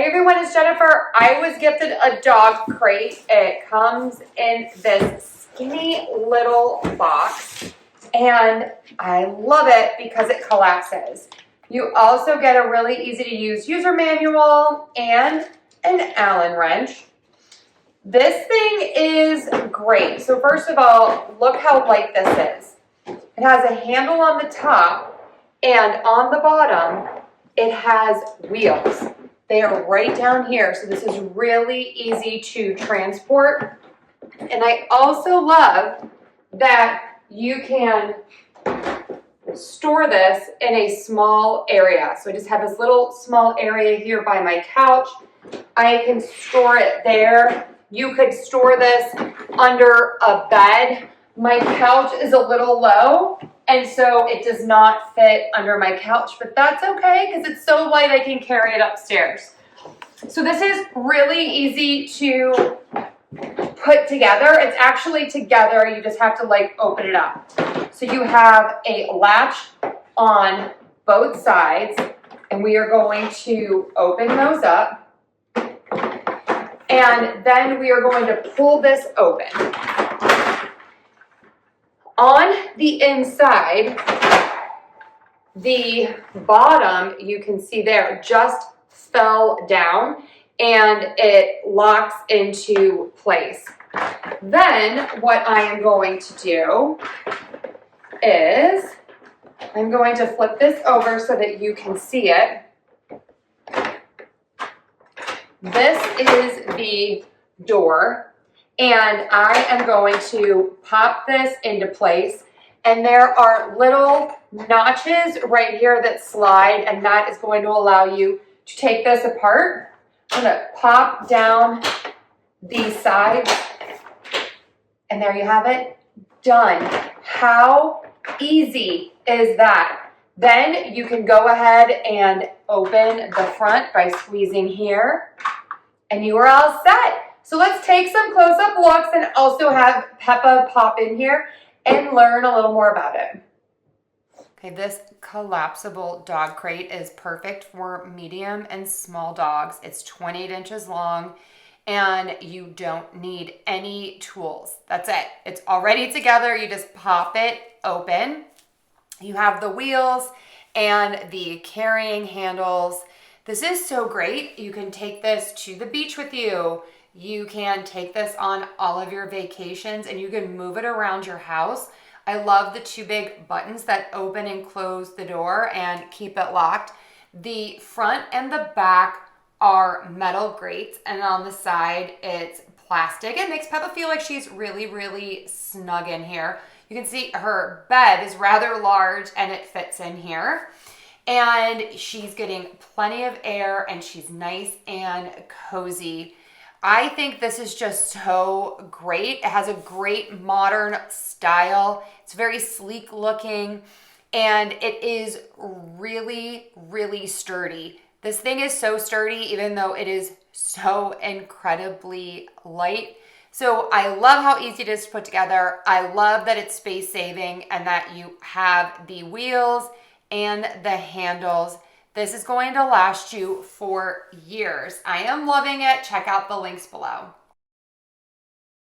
Hey everyone, it's Jennifer. I was gifted a dog crate. It comes in this skinny little box and I love it because it collapses. You also get a really easy to use user manual and an Allen wrench. This thing is great. So first of all, look how light this is. It has a handle on the top and on the bottom it has wheels. They are right down here, so this is really easy to transport. And I also love that you can store this in a small area. So I just have this little small area here by my couch. I can store it there. You could store this under a bed. My couch is a little low, and so it does not fit under my couch, but that's okay because it's so light I can carry it upstairs. So this is really easy to put together. It's actually together, you just have to like open it up. So you have a latch on both sides, and we are going to open those up, and then we are going to pull this open. On the inside, the bottom, you can see there, just fell down and it locks into place. Then what I am going to do is I'm going to flip this over so that you can see it. This is the door. And I am going to pop this into place, and there are little notches right here that slide, and that is going to allow you to take this apart. I'm going to pop down these sides, and there you have it, done. How easy is that? Then you can go ahead and open the front by squeezing here, and you are all set. So let's take some close-up looks and also have Peppa pop in here and learn a little more about it. Okay, this collapsible dog crate is perfect for medium and small dogs. It's 28 inches long and you don't need any tools. That's it. It's already together. You just pop it open. You have the wheels and the carrying handles. This is so great. You can take this to the beach with you. You can take this on all of your vacations and you can move it around your house. I love the two big buttons that open and close the door and keep it locked. The front and the back are metal grates, and on the side it's plastic. It makes Peppa feel like she's really, really snug in here. You can see her bed is rather large and it fits in here. And she's getting plenty of air and she's nice and cozy. I think this is just so great. It has a great modern style. It's very sleek looking and it is really, really sturdy. This thing is so sturdy even though it is so incredibly light. So I love how easy it is to put together. I love that it's space saving and that you have the wheels and the handles. This is going to last you for years. I am loving it. Check out the links below.